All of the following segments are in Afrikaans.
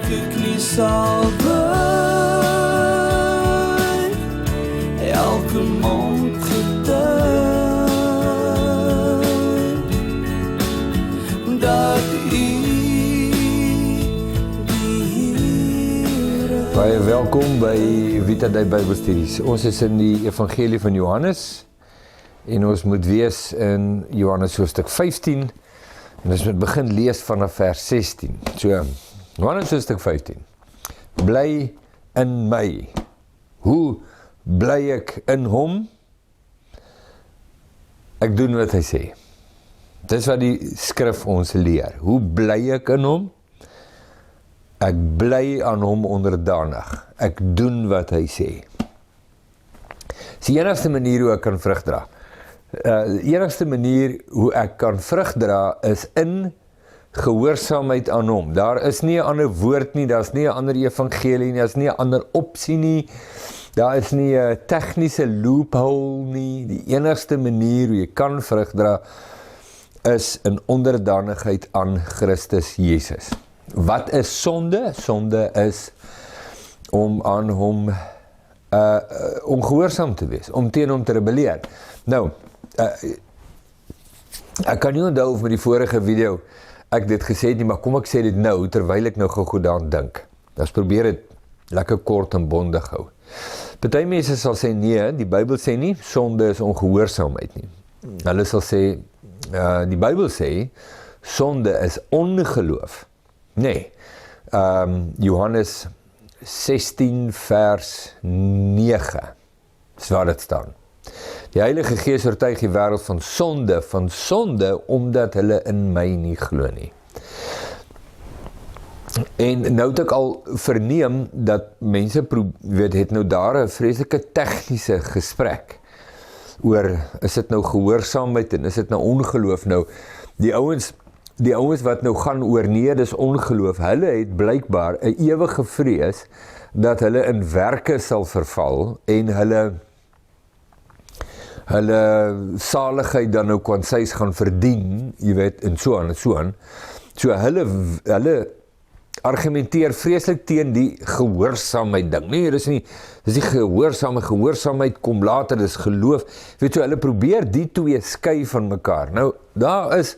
ek nie sal buig, elke mond getuig, dat U die Here. Baie welkom by Vita Dei Bybelstudies. Ons is in die Evangelie van Johannes en ons moet wees in Johannes hoofstuk 15 en ons moet begin lees vanaf vers 16. So, Johannes hoofstuk 15. Bly in my. Hoe bly ek in hom? Ek doen wat hy sê. Dis wat die skrif ons leer. Hoe bly ek in hom? Ek bly aan hom onderdanig. Ek doen wat hy sê. Dis die enigste manier hoe ek kan vrug dra. Die enigste manier hoe ek kan vrug dra is in gehoorsaamheid aan hom. Daar is nie 'n ander woord nie, daar is nie 'n ander evangelie nie, daar is nie 'n ander opsie nie, daar is nie 'n tegniese loophole nie. Die enigste manier hoe jy kan vrug dra is in onderdanigheid aan Christus Jesus. Wat is sonde? Sonde is om aan hom ongehoorsaam te wees, om teen hom te rebelleer. Nou, ek kan nie onthou of met die vorige video ek dit gesê het nie, maar kom ek sê dit nou, terwyl ek nou goed daaraan dink. Ons probeer dit lekker kort en bondig hou. Party mense sal sê nee, die Bybel sê nie, sonde is ongehoorsaamheid nie. Hulle sal sê, die Bybel sê, sonde is ongeloof. Nee, Johannes 16 vers 9, is waar dit staan. Die Heilige Gees oortuig die wêreld van sonde, omdat hulle in my nie glo nie. En nou het ek al verneem, dat mense het nou daar 'n vreeslike tegniese gesprek, oor, is dit nou gehoorsaamheid, en is dit nou ongeloof nou, die ouens wat nou gaan oor nee, dis ongeloof, hulle het blykbaar 'n ewige vrees, dat hulle in werke sal verval, en hulle saligheid dan nou kwansies gaan verdien, jy weet, en so aan. So hulle argumenteer vreeslik teen die gehoorsaamheid ding. Nee, dis nie gehoorsaamheid kom later, dis geloof. Weet so, hulle probeer die twee skei van mekaar. Nou, daar is,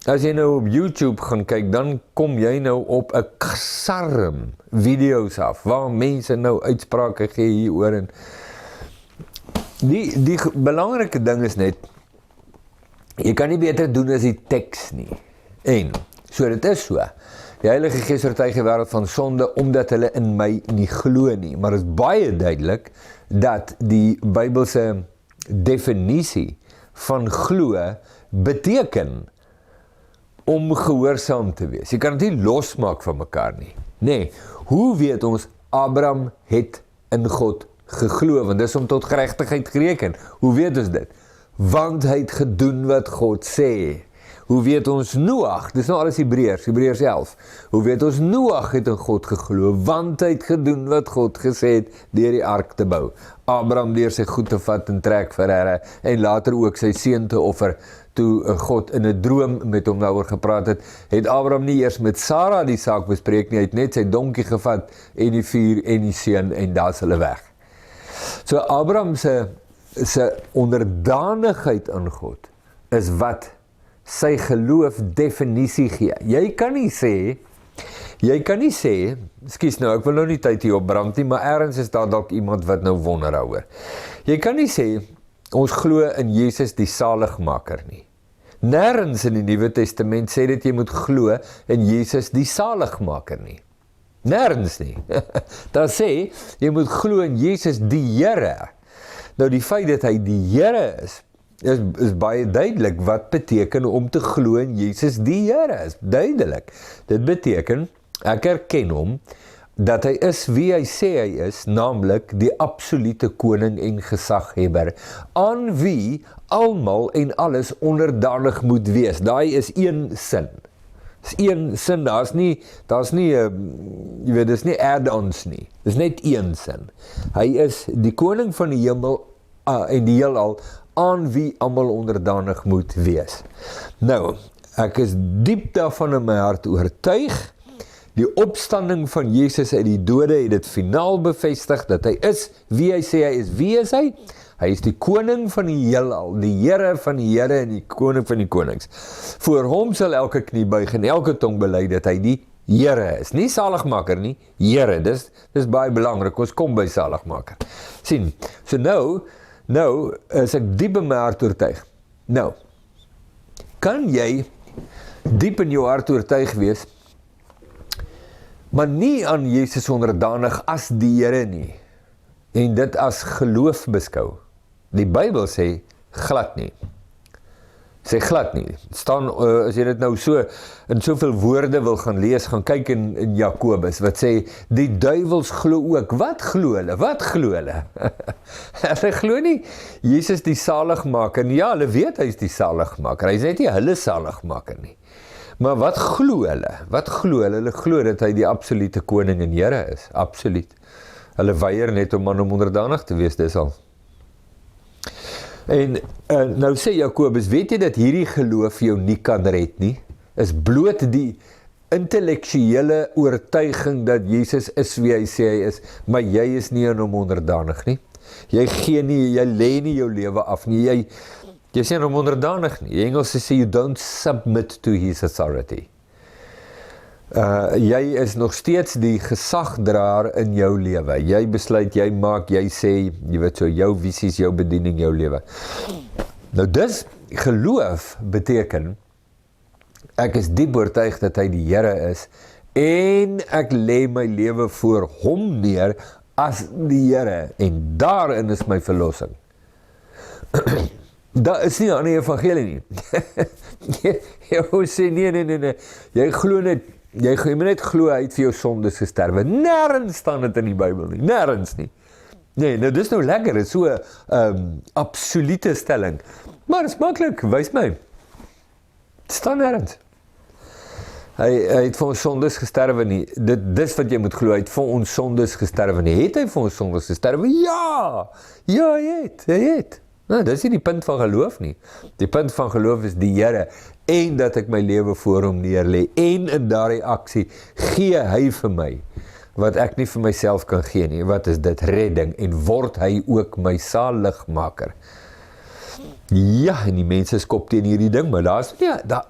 as jy nou op YouTube gaan kyk, dan kom jy nou op 'n ksarm video's af, waar mense nou uitsprake gee hieroor, en die belangrike ding is net, jy kan nie beter doen as die teks nie. En, so dit is so, die Heilige Gees oortuig die wêreld van sonde, omdat hulle in my nie glo nie, maar het is baie duidelik, dat die Bybelse definisie van glo, beteken, om gehoorsaam te wees. Jy kan dit nie losmaak van mekaar nie. Nee, hoe weet ons, Abraham het in God geglo, want dis om tot geregtigheid gereken. Hoe weet ons dit? Want hy het gedoen wat God sê. Hoe weet ons Noag? Dis nou alles Hebreërs 11. Hoe weet ons Noag het in God geglo? Want hy het gedoen wat God gesê het, deur die ark te bou. Abraham deur sy goed te vat en trek vir Here, en later ook sy seun te offer. Toe God in 'n droom met hom daaroor gepraat het Abraham nie eers met Sara die saak bespreek nie, hy het net sy donkie gevat, en die vuur en die seun, en daar is hulle weg. So Abraham se onderdanigheid aan God is wat sy geloof definisie gee. Jy kan nie sê, ekskuus nou, ek wil nou nie tyd hier opbrand nie, maar ergens is daar dalk iemand wat nou wonder daaroor. Jy kan nie sê, ons glo in Jesus die saligmaker nie. Nêrens in die Nuwe Testament sê dit jy moet glo in Jesus die saligmaker nie. Nêrens nie. Daar sê, jy moet glo in Jesus die Here. Nou die feit dat hy die Here is baie duidelik. Wat beteken om te glo in Jesus die Here? Is duidelik. Dit beteken, ek erken hom, dat hy is wie hy sê hy is, naamlik die absolute koning en gesaghebber, aan wie almal en alles onderdanig moet wees. Daai is een sin. Dis een sin, daar's nie, jy weet, dis nie add-ons nie. Dis net een sin. Hy is die koning van die hemel en die heelal, aan wie almal onderdanig moet wees. Nou, ek is diep daarvan in my hart oortuig, Die opstanding van Jesus uit die dode het dit finaal bevestig dat hy is wie hy sê hy is. Wie is hy? Hy is die koning van die heelal, die Here van die Here en die koning van die konings. Voor hom sal elke knie buig en elke tong bely dat hy die Here is. Nie saligmaker nie, Here. Dis baie belangrik. Ons kom by saligmaker. Sien, so nou is ek diep in my hart oortuig. Nou, kan jy diep in jou hart oortuig wees, maar nie aan Jesus onderdanig as die Here nie, en dit as geloof beskou. Die Bybel sê glad nie. Sê glad nie. Staan, as jy dit nou so in soveel woorde wil gaan lees, gaan kyk in Jakobus, wat sê, die duivels glo ook. Wat glo hulle? Wat glo hulle? Hulle glo nie Jesus die saligmaker nie. Ja, hulle weet hy is die saligmaker. Hy is net nie hulle saligmaker nie. Maar wat glo hulle? Wat glo hulle? Hulle glo dat hy die absolute koning en Here is. Absoluut. Hulle weier net om aan hom onderdanig te wees, dis al. En nou sê Jakobus, weet jy dat hierdie geloof jou nie kan red nie? Is bloot die intellektuele oortuiging dat Jesus is wie hy sê hy is, maar jy is nie aan hom onderdanig nie. Jy gee nie, jy lê nie jou lewe af nie, jy is nie aan hom onderdanig nie. Die Engels sê, you don't submit to his authority. Jy is nog steeds die gesagdraer in jou lewe. Jy besluit, jy maak, jy sê, jy weet so, jou visies, jou bediening, jou lewe. Nou dis, geloof beteken, ek is diep oortuig dat hy die Here is, en ek lê my lewe voor hom neer as die Here, en daarin is my verlossing. Daar is nie 'n ander evangelie nie. Jy sê, nee, jy glo net, jy moet net glo hy het vir jou sondes gesterwe. Nêrens staan dit in die Bybel nie, nêrens nie. Nee, nou dis nou lekker, dit is so absolute stelling. Maar is maklik, wys my. Het staan nêrens. Hy het vir ons sondes gesterwe nie. Dis wat jy moet glo, hy het vir ons sondes gesterwe nie. Het hy vir ons sondes gesterwe? Ja, hy het. Nou, dis nie die punt van geloof nie. Die punt van geloof is die Here, en dat ek my lewe voor hom neerlê, en in daardie aksie gee hy vir my, wat ek nie vir myself kan gee nie. Wat is dit? Redding, en word hy ook my saligmaker. Ja, en die mense skop teen hierdie ding, maar daar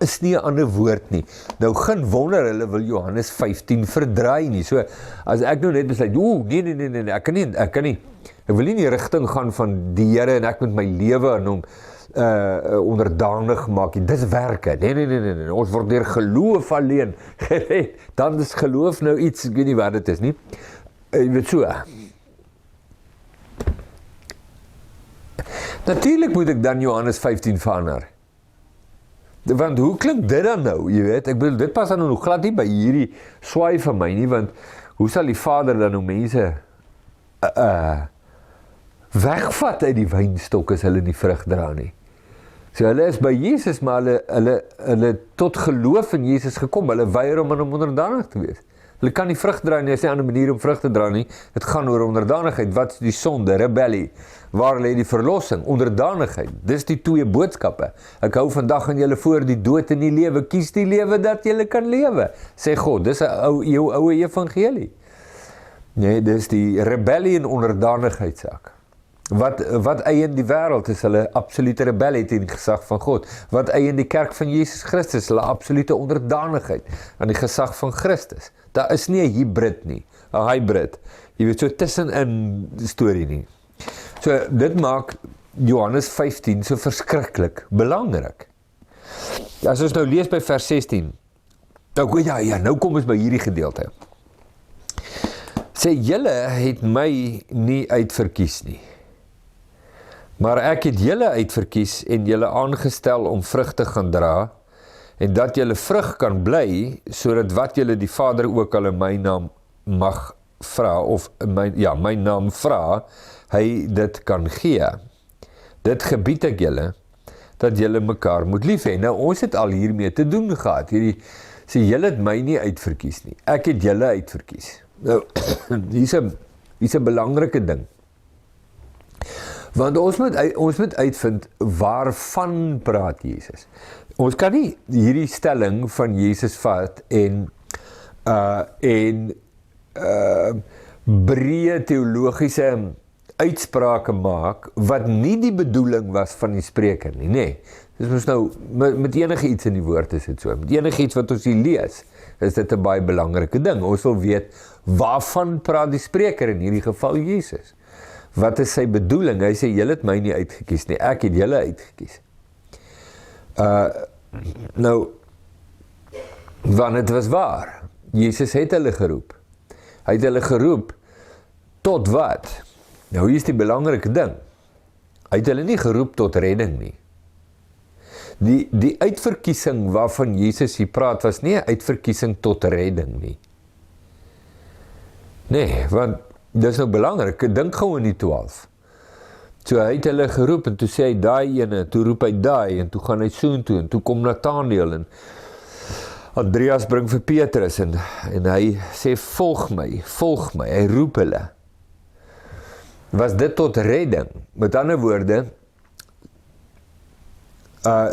is nie 'n ander woord nie. Nou, geen wonder, hulle wil Johannes 15 verdraai nie. So, as ek nou net besluit, nee, ek kan nie. Ek wil nie in die rigting gaan van die Here en ek moet my lewe aan hom onderdanig maak. Dis werke. Nee. Ons word deur geloof alleen gered. Dan is geloof nou iets, ek weet nie wat dit is nie. Jy weet so. Natuurlijk moet ek dan Johannes 15 verander. Want hoe klink dit dan nou, jy weet? Ek bedoel, dit pas dan nog glad nie by hierdie swaai van my nie, want hoe sal die Vader dan nou mense wegvat uit die wynstok as hulle nie vrug dra nie? So hulle is by Jesus, maar hulle tot geloof in Jesus gekom, hulle weier om aan hom onderdanig te wees. Hulle kan nie vrug dra nie, is nie 'n ander manier om vrug te dra nie. Dit gaan oor onderdanigheid. Wat is die sonde? Rebellie. Waar lê die verlossing? Onderdanigheid. Dis die twee boodskappe. Ek hou vandag aan julle voor, die dood en die lewe. Kies die lewe dat julle kan lewe, sê God. Dis jou oue evangelie. Nee, dis die rebellie en onderdanigheid saak. Wat eien die wêreld is hulle absolute rebellie teen die gesag van God. Wat eien die kerk van Jesus Christus, hulle absolute onderdanigheid aan die gesag van Christus. Daar is nie 'n hybrid nie, 'n hybrid. Jy weet, so tussenin storie nie. So, dit maak Johannes 15 so verskriklik belangrik. As ons nou lees by vers 16, nou kom ons by hierdie gedeelte. Sê, julle het my nie uitverkies nie, maar ek het julle uitverkies en julle aangestel om vrug te gaan dra, en dat julle vrug kan bly, sodat wat julle die Vader ook al in my naam mag vra, of my naam vra, hy dit kan gee. Dit gebied ek julle, dat julle mekaar moet lief hê. Nou, ons het al hiermee te doen gehad. Sê, julle het my nie uitverkies nie. Ek het julle uitverkies. Nou, hier's 'n belangrike ding. Want ons moet uitvind, waarvan praat Jesus? Ons kan nie hierdie stelling van Jesus vat en en breë teologiese uitsprake maak, wat nie die bedoeling was van die spreker nie, nee. Dis mos nou, met enige iets in die woord is dit so, met enige iets wat ons hier lees, is dit 'n baie belangrike ding. Ons wil weet, waarvan praat die spreker, in hierdie geval Jesus? Wat is sy bedoeling? Hy sê, julle het my nie uitgekies nie, ek het julle uitgekies. Nou, want het was waar, Jesus het hulle geroep. Hy het hulle geroep, tot wat? Nou, hier is die belangrike ding. Hy het hulle nie geroep tot redding nie. Die uitverkiesing waarvan Jesus hier praat, was nie 'n uitverkiesing tot redding nie. Nee, want dis nou belangrik, dink gou aan die 12. So hy het hulle geroep, en toe sê hy daai ene, toe roep hy daai, en toe gaan hy soontoe, en toe kom Nathanael, en Andreas bring vir Petrus, en hy sê, volg my, hy roep hulle. Was dit tot redding? Met ander woorde,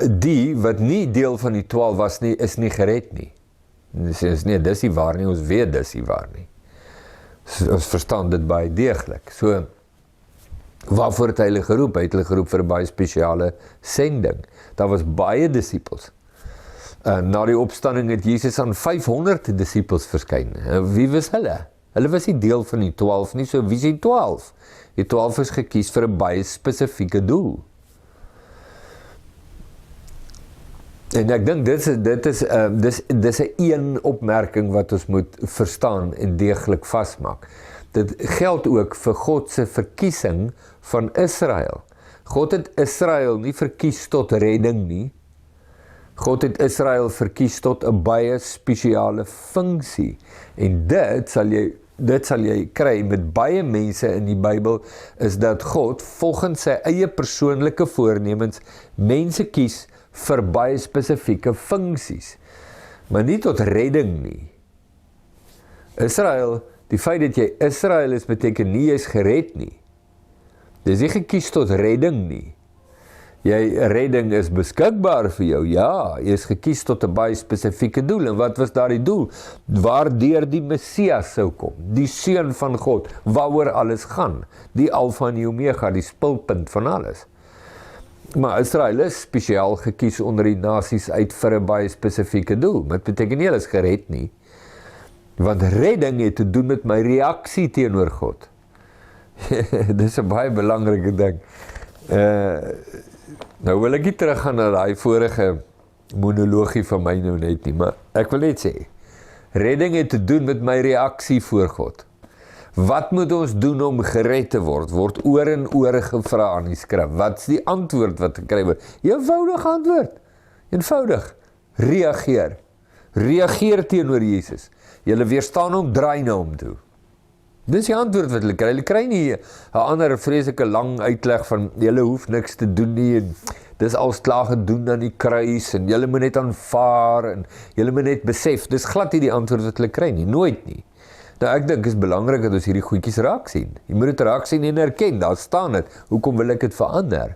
die wat nie deel van die 12 was nie, is nie gered nie. Nee, dis nie waar nie, ons weet dis nie waar nie. Ons verstaan dit baie deeglik. So, waarvoor het hy hulle geroep? Hy het hulle geroep vir 'n baie spesiale sending. Daar was baie disippels. Na die opstanding het Jesus aan 500 disippels verskyn. Wie was hulle? Hulle was nie deel van die 12 nie, so wie is die 12? Die 12 is gekies vir 'n baie spesifieke doel. En ek dink dis 'n een opmerking wat ons moet verstaan en deeglik vasmaak. Dit geld ook vir God se verkiesing van Israel. God het Israel nie verkies tot redding nie. God het Israel verkies tot 'n baie spesiale funksie. En dit sal jy kry met baie mense in die Bybel, is dat God volgens sy eie persoonlike voornemens mense kies vir baie spesifieke funksies, maar nie tot redding nie. Israel, die feit dat jy Israel is, beteken nie jy is gered nie. Dis nie gekies tot redding nie. Redding is beskikbaar vir jou, ja, jy is gekies tot 'n baie spesifieke doel, en wat was daardie doel? Waardeur die Messias sou kom, die Seun van God, waaroor alles gaan, die Alfa en die Omega, die spulpunt van alles. Maar Israel is spesiaal gekies onder die nasies uit vir 'n baie spesifieke doel. Dit beteken nie hulle is gered nie. Want redding het te doen met my reaksie teenoor God. Dis 'n baie belangrike ding. Nou wil ek nie teruggaan na daai vorige monologie van my nou net nie, maar ek wil net sê, redding het te doen met my reaksie voor God. Wat moet ons doen om gered te word? Word oor en oor gevra in die skrif. Wat is die antwoord wat gekry word? Eenvoudig antwoord. Eenvoudig. Reageer. Reageer teenoor Jesus. Julle weerstaan hom, draai na hom toe. Dis die antwoord wat hulle kry. Hulle kry nie 'n ander vreeslike lang uitleg van julle hoef niks te doen nie, en dis als klaar gedoen aan die kruis, en julle moet net aanvaar, en julle moet net besef. Dis glad nie die antwoord wat hulle kry nie, nooit nie. Nou ek dink is belangrik dat ons hierdie goedjies raak sien. Jy moet dit raak sien en erken, daar staan dit. Hoekom wil ek dit verander?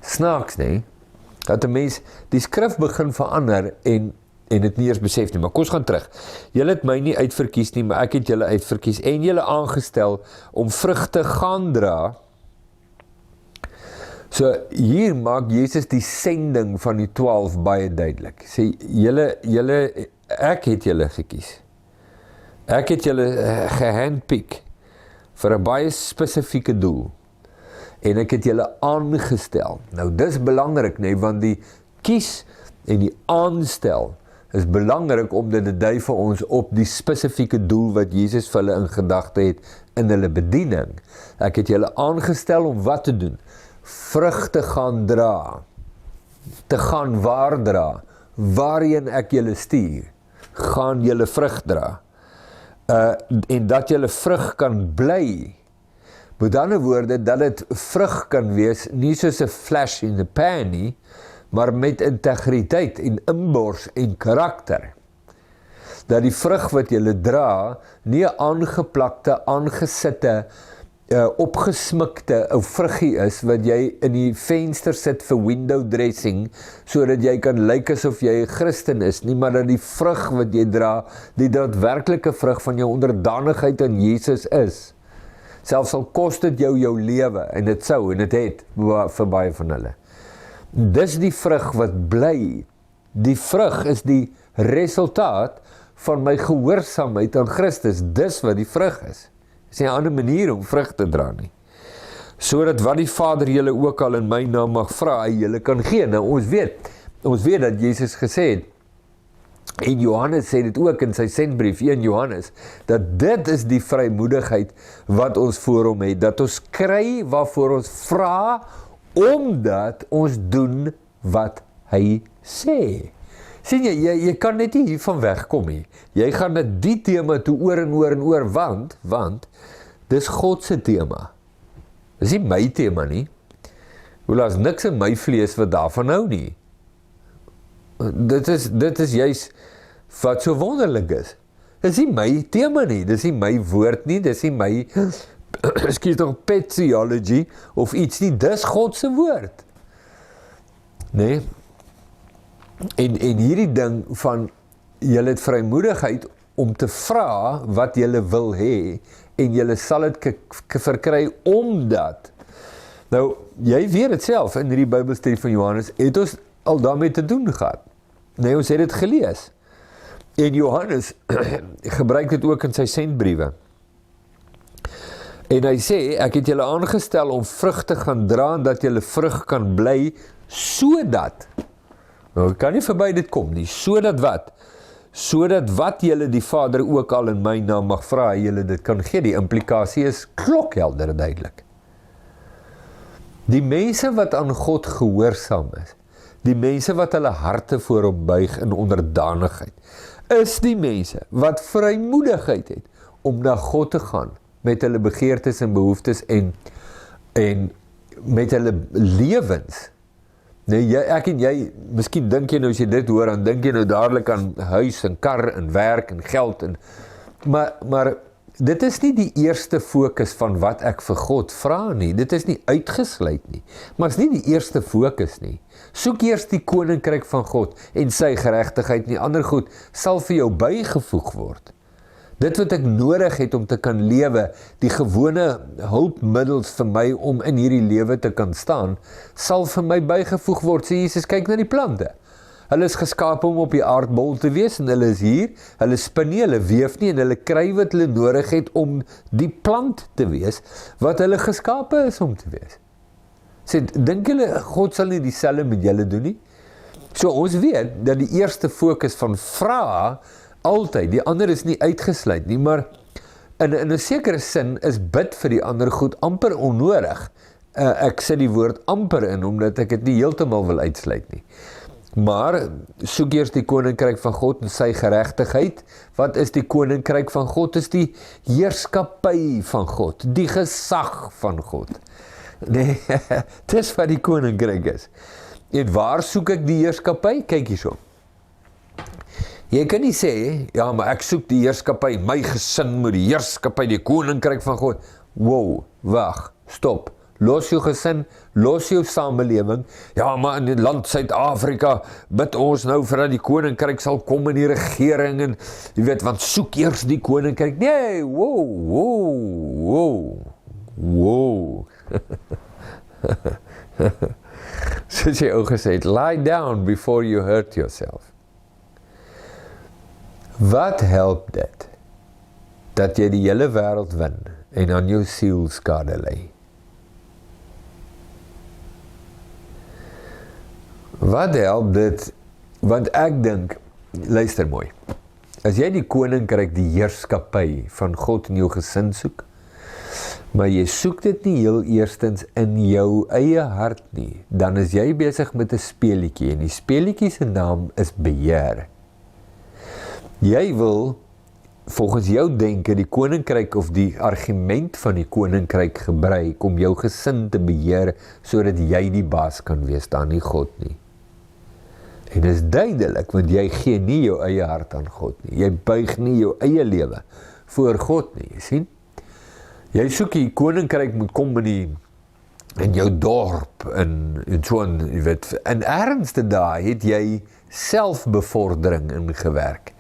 Snaaks, nee. Dat 'n mens die skrif begin verander en dit nie eers besef nie, maar kom ons gaan terug. Julle het my nie uitverkies nie, maar ek het julle uitverkies en julle aangestel om vrug te gaan dra. So hier maak Jesus die sending van die 12 baie duidelik. Sê ek het julle gekies. Ek het julle gehandpick vir 'n baie spesifieke doel. En ek het julle aangestel. Nou dis belangrik, nee, want die kies en die aanstel is belangrik omdat dit dui vir ons op die spesifieke doel wat Jesus vir hulle in gedagte het in hulle bediening. Ek het julle aangestel om wat te doen? Vrug te gaan dra. Te gaan waar dra? Waarheen ek julle stuur, gaan julle vrug dra. En dat julle vrug kan bly. Met ander woorde, dat dit vrug kan wees, nie soos 'n flash in the pan nie, maar met integriteit en inbors en karakter. Dat die vrug wat julle dra, nie 'n aangeplakte, aangesitte opgesmikte ou vruggie is, wat jy in die venster sit vir window dressing, sodat jy kan lyk asof jy 'n Christen is, nie, maar dat die vrug wat jy dra, die daadwerklike vrug van jou onderdanigheid aan Jesus is. Selfs al kos dit jou lewe, en dit sou, en dit het, vir baie van hulle. Dis die vrug wat bly. Die vrug is die resultaat van my gehoorsaamheid aan Christus. Dis wat die vrug is. Dis nie 'n ander manier om vrug te dra nie. Sodat wat die Vader julle ook al in my naam mag vra, hy julle kan gee. Nou ons weet dat Jesus gesê het, en Johannes sê dit ook in sy sendbrief, 1 Johannes, dat dit is die vrymoedigheid wat ons voor hom het, dat ons kry waarvoor ons vra, omdat ons doen wat hy sê. Sien jy kan net nie hiervan wegkom nie. Jy gaan net die tema toe oor en oor en oor, want dis God se tema. Dis nie my tema nie. Daar's niks in my vlees wat daarvan hou nie. Dit is juist wat so wonderlik is. Dis nie my tema nie, dis nie my woord nie, dis nie my ekskuus tog pet theology of iets nie, dis God se woord. Nee. En hierdie ding van julle het vrymoedigheid om te vra wat julle wil hê, en julle sal dit verkry omdat. Nou, jy weet dit self, in hierdie Bybelstudie van Johannes, het ons al daarmee te doen gehad. Nee, ons het dit gelees. En Johannes gebruik dit ook in sy sendbriewe. En hy sê, ek het julle aangestel om vrug te gaan dra, en dat julle vrug kan bly, sodat, nou, kan nie verby dit kom nie, sodat wat? Sodat wat julle die Vader ook al in my naam mag vra, julle dit kan gee. Die implikasie is klokhelder duidelik. Die mense wat aan God gehoorsaam is, die mense wat hulle harte voor hom buig in onderdanigheid, is die mense wat vrymoedigheid het om na God te gaan met hulle begeertes en behoeftes en met hulle lewens. Nee, ek en jy, miskien dink jy nou as jy dit hoor, dan dink jy nou dadelik aan huis en kar en werk en geld maar dit is nie die eerste fokus van wat ek vir God vra nie. Dit is nie uitgesluit nie, maar is nie die eerste fokus nie. Soek eers die koninkryk van God en sy geregtigheid, nie ander goed sal vir jou bygevoeg word. Dit wat ek nodig het om te kan lewe, die gewone hulpmiddels vir my om in hierdie lewe te kan staan, sal vir my bygevoeg word. Sê Jesus, kyk na die plante. Hulle is geskaap om op die aardbol te wees, en hulle is hier, hulle spin nie, hulle weef nie, en hulle kry wat hulle nodig het om die plant te wees, wat hulle geskape is om te wees. Sê, dink julle, God sal nie dieselfde met julle doen nie? So ons weet, dat die eerste fokus van vra, altyd, die ander is nie uitgesluit nie, maar in 'n sekere sin is bid vir die ander goed amper onnodig. Ek sit die woord amper in, omdat ek dit nie heeltemal wil uitsluit nie. Maar, soek eers die koninkryk van God en sy geregtigheid. Wat is die koninkryk van God? Is die heerskappy van God, die gesag van God. Nee, dis wat die koninkryk is. En waar soek ek die heerskappy? Kyk hierso. Jy kan nie sê, ja, maar ek soek die heerskappy, my gesin moet die heerskappy, die koninkryk van God. Wow, wag, stop. Los jou gesin, los jou samelewing. Ja, maar in die land Suid-Afrika bid ons nou vir dat die koninkryk sal kom in die regering en jy weet, want soek eers die koninkryk. Nee, wow. Soos jy ook gesê het, lie down before you hurt yourself. Wat help dit dat jy die hele wêreld wen en aan jou siel skade ly? Wat help dit? Want ek dink, luister mooi, as jy die koninkryk, die heerskappy van God in jou gesin soek, maar jy soek dit nie heel eerstens in jou eie hart nie, dan is jy besig met 'n speelietjie, en die speelietjie se naam is beheer. Jy wil, volgens jou denke, die koninkryk of die argument van die koninkryk gebruik om jou gesin te beheer, sodat jy die baas kan wees, dan nie God nie. En dit is duidelik, want jy gee nie jou eie hart aan God nie. Jy buig nie jou eie lewe voor God nie, jy sien? Jy soek die koninkryk moet kom in jou dorp en so en jy weet, in ernstige dae het jy selfbevordering ingewerk.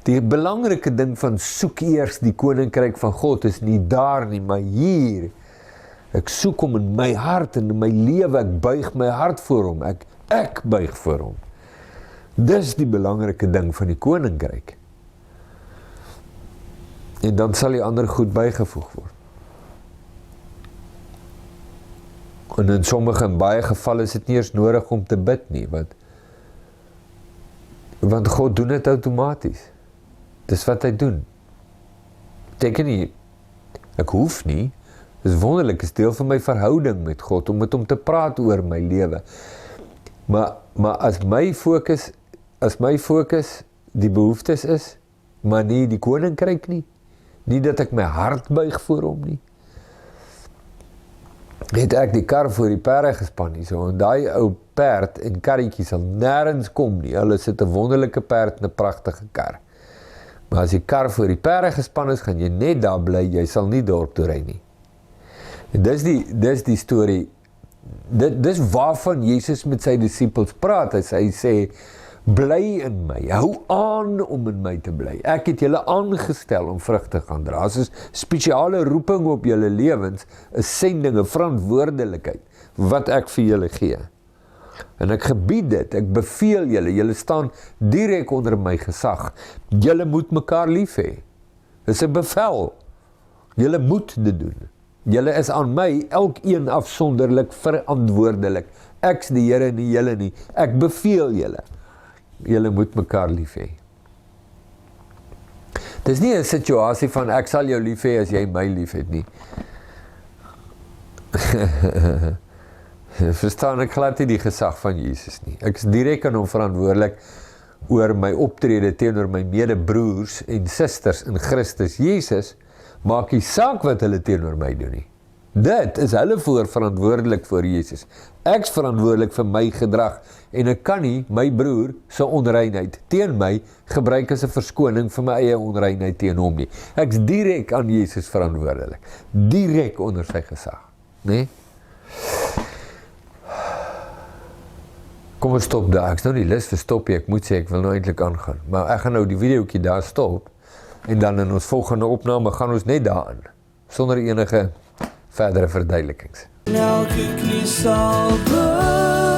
Die belangrike ding van soek eers die koninkryk van God is nie daar nie, maar hier. Ek soek hom in my hart en in my lewe, ek buig my hart voor hom, ek buig voor hom. Dis die belangrike ding van die koninkryk. En dan sal die ander goed bygevoeg word. En in sommige en baie gevalle is dit nie eers nodig om te bid nie, want God doen dit outomaties. Dis wat hy doen. Beteken nie, ek hoef nie, dis wonderlik, is deel van my verhouding met God, om met hom te praat oor my lewe. Maar as my fokus die behoeftes is, maar nie die koninkryk nie, nie dat ek my hart buig voor hom nie, het ek die kar voor die perde gespan nie, so, en die ou perd en karretjie sal nêrens kom nie, hulle sit 'n wonderlike perd en 'n pragtige kar. Maar as die kar voor die perde gespan is, gaan jy net daar bly, jy sal nie dorp toe ry nie. En dis die storie, dis waarvan Jesus met sy disippels praat, hy sê, bly in my, hou aan om in my te bly. Ek het julle aangestel om vrug te gaan dra. As 'n spesiale roeping op julle lewens, 'n sending, 'n verantwoordelikheid, wat ek vir julle gee. En ek gebied dit, ek beveel julle staan direk onder my gesag. Julle moet mekaar lief hê. Dis 'n bevel. Julle moet dit doen. Julle is aan my, elkeen afsonderlik verantwoordelik. Ek's die Here, nie julle nie. Ek beveel julle. Julle moet mekaar lief hê. Dis nie 'n situasie van ek sal jou lief hê as jy my lief het nie. Verstaan ek glad nie die gesag van Jesus nie. Ek is direk aan hom verantwoordelik oor my optrede teenoor my medebroers en susters in Christus Jesus, maak nie saak wat hulle teenoor my doen nie. Dit is hulle verantwoordelik voor Jesus. Ek's verantwoordelik vir my gedrag en ek kan nie my broer se onreinheid teen my gebruik as 'n verskoning vir my eie onreinheid teen hom nie. Ek's direk aan Jesus verantwoordelik. Direk onder sy gesag, né? Kom ons stop daar. Ek's nou nie lus vir stop nie. Ek moet sê ek wil nou eintlik aangaan. Maar ek gaan nou die videoetjie daar stop en dan in ons volgende opname gaan ons net daarin sonder enige verdere verduidelikings. Elke knie sal buig.